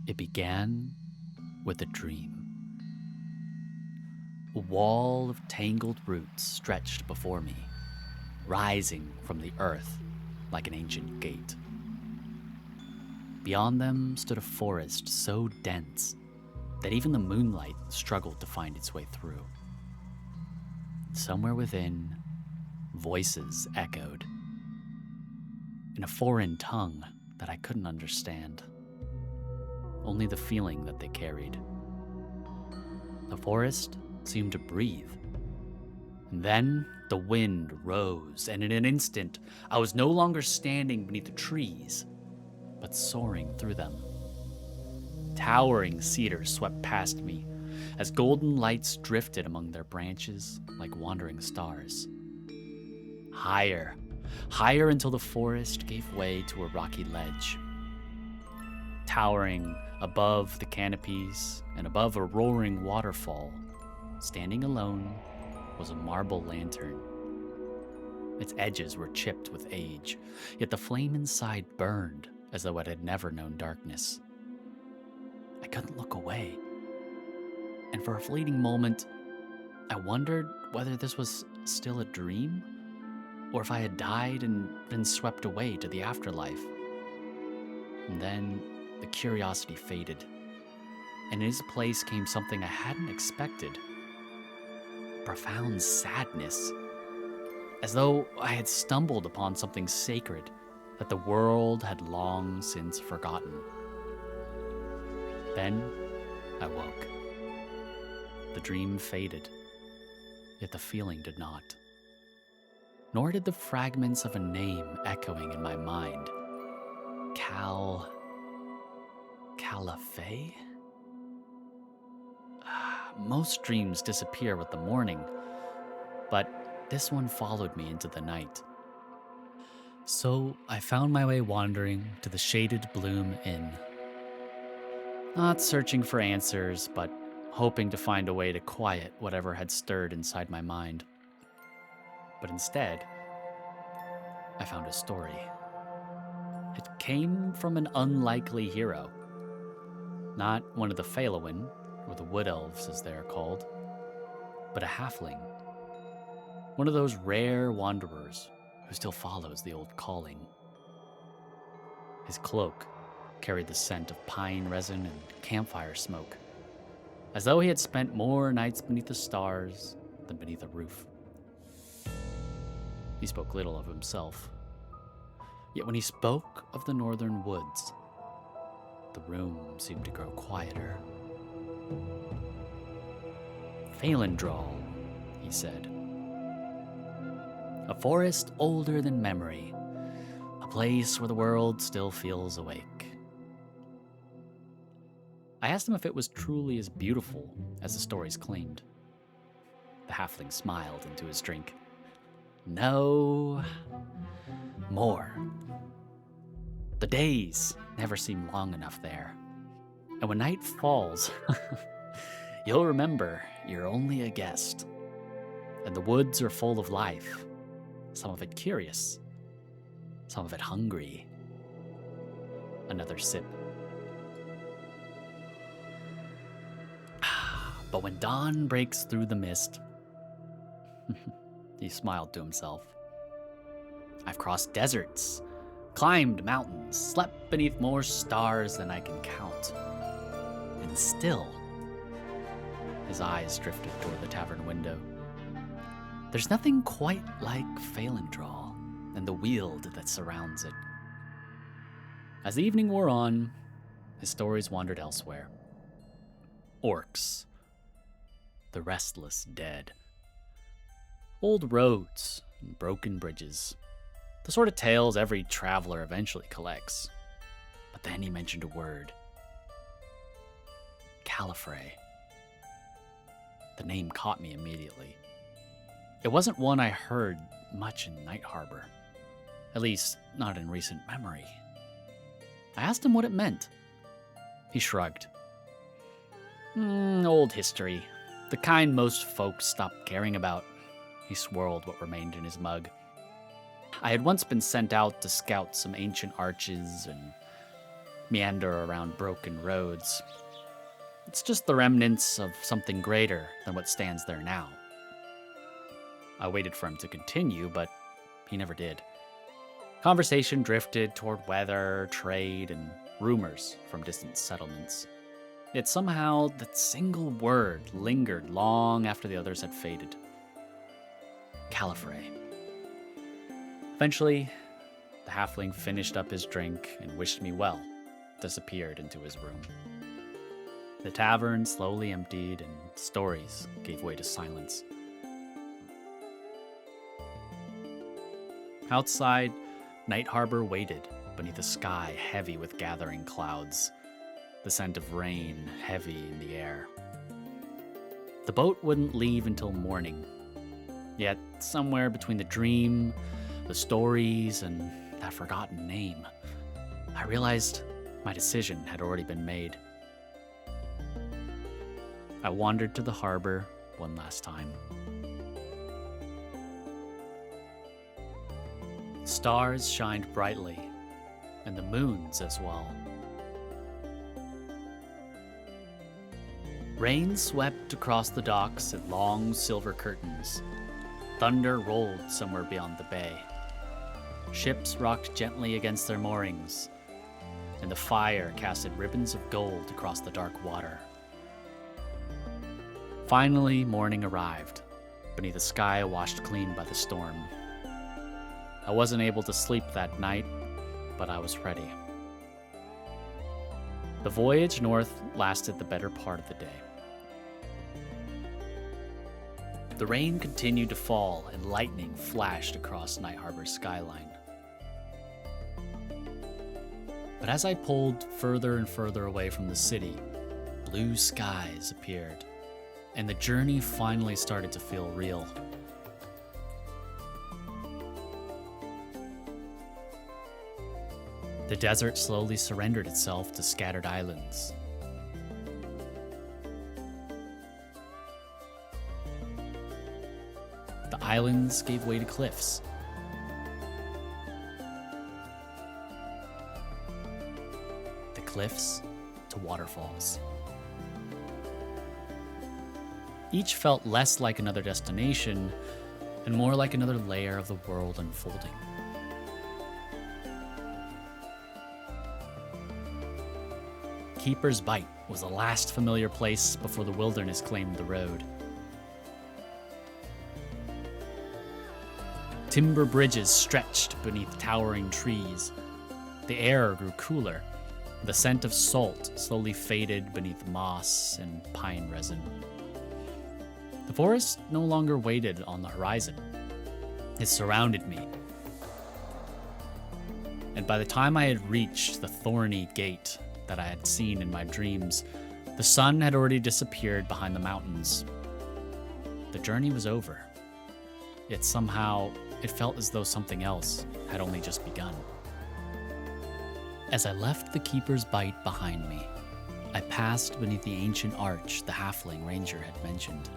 It began with a dream. A wall of tangled roots stretched before me, rising from the earth like an ancient gate. Beyond them stood a forest so dense that even the moonlight struggled to find its way through. Somewhere within, voices echoed in a foreign tongue that I couldn't understand, only the feeling that they carried. The forest seemed to breathe, and then the wind rose, and in an instant, I was no longer standing beneath the trees, but soaring through them. Towering cedars swept past me as golden lights drifted among their branches like wandering stars. Higher, higher until the forest gave way to a rocky ledge. Towering above the canopies and above a roaring waterfall, standing alone, was a marble lantern. Its edges were chipped with age, yet the flame inside burned as though it had never known darkness. I couldn't look away, and for a fleeting moment, I wondered whether this was still a dream, or if I had died and been swept away to the afterlife. And then the curiosity faded, and in its place came something I hadn't expected. Profound sadness, as though I had stumbled upon something sacred that the world had long since forgotten. Then I woke. The dream faded, yet the feeling did not. Nor did the fragments of a name echoing in my mind. Calafrey? Most dreams disappear with the morning, but this one followed me into the night. So I found my way wandering to the Shaded Bloom Inn. Not searching for answers, but hoping to find a way to quiet whatever had stirred inside my mind. But instead, I found a story. It came from an unlikely hero. Not one of the Faelindral, or the Wood Elves as they are called, but a halfling. One of those rare wanderers who still follows the old calling. His cloak carried the scent of pine resin and campfire smoke, as though he had spent more nights beneath the stars than beneath a roof. He spoke little of himself, yet when he spoke of the northern woods, the room seemed to grow quieter. Faelindral, he said. A forest older than memory, a place where the world still feels awake. I asked him if it was truly as beautiful as the stories claimed. The halfling smiled into his drink. No, more. The days never seem long enough there. And when night falls, you'll remember you're only a guest. And the woods are full of life. Some of it curious, some of it hungry. Another sip. But when dawn breaks through the mist, he smiled to himself. I've crossed deserts, climbed mountains, slept beneath more stars than I can count. And still, his eyes drifted toward the tavern window. There's nothing quite like Faelindral and the Weald that surrounds it. As the evening wore on, his stories wandered elsewhere. Orcs. The restless dead. Old roads and broken bridges. The sort of tales every traveler eventually collects. But then he mentioned a word. Calafrey. The name caught me immediately. It wasn't one I heard much in Night Harbor. At least, not in recent memory. I asked him what it meant. He shrugged. Old history. The kind most folks stopped caring about. He swirled what remained in his mug. I had once been sent out to scout some ancient arches and meander around broken roads. It's just the remnants of something greater than what stands there now. I waited for him to continue, but he never did. Conversation drifted toward weather, trade, and rumors from distant settlements. Yet somehow, that single word lingered long after the others had faded. Calafrey. Eventually, the halfling finished up his drink and wished me well, disappeared into his room. The tavern slowly emptied and stories gave way to silence. Outside, Night Harbor waited beneath a sky heavy with gathering clouds, the scent of rain heavy in the air. The boat wouldn't leave until morning, yet somewhere between the dream, the stories, and that forgotten name, I realized my decision had already been made. I wandered to the harbor one last time. Stars shined brightly, and the moons as well. Rain swept across the docks in long silver curtains. Thunder rolled somewhere beyond the bay. Ships rocked gently against their moorings, and the fire casted ribbons of gold across the dark water. Finally, morning arrived, beneath a sky washed clean by the storm. I wasn't able to sleep that night, but I was ready. The voyage north lasted the better part of the day. The rain continued to fall, and lightning flashed across Night Harbor's skyline. But as I pulled further and further away from the city, blue skies appeared, and the journey finally started to feel real. The desert slowly surrendered itself to scattered islands. The islands gave way to cliffs. The cliffs to waterfalls. Each felt less like another destination and more like another layer of the world unfolding. Keeper's Bite was the last familiar place before the wilderness claimed the road. Timber bridges stretched beneath towering trees. The air grew cooler. The scent of salt slowly faded beneath moss and pine resin. The forest no longer waited on the horizon. It surrounded me. And by the time I had reached the thorny gate that I had seen in my dreams, the sun had already disappeared behind the mountains. The journey was over. Yet somehow, it felt as though something else had only just begun. As I left the Keeper's Bite behind me, I passed beneath the ancient arch the halfling ranger had mentioned.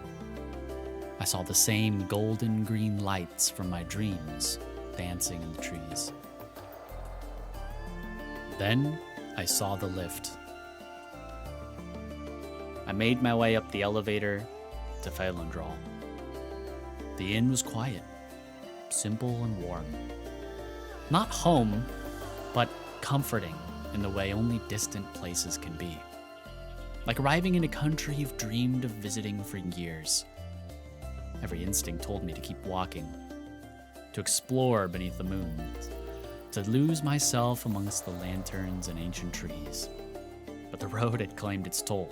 I saw the same golden green lights from my dreams dancing in the trees. Then I saw the lift. I made my way up the elevator to Faelindral. The inn was quiet, simple and warm. Not home, but comforting in the way only distant places can be. Like arriving in a country you've dreamed of visiting for years. Every instinct told me to keep walking, to explore beneath the moon, to lose myself amongst the lanterns and ancient trees. But the road had claimed its toll,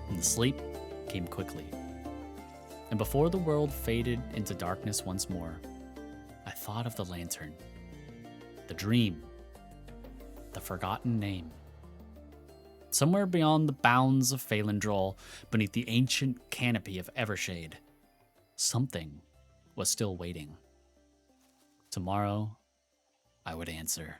and the sleep came quickly. And before the world faded into darkness once more, I thought of the lantern, the dream, the forgotten name. Somewhere beyond the bounds of Faelindral, beneath the ancient canopy of Evershade, something was still waiting. Tomorrow, I would answer.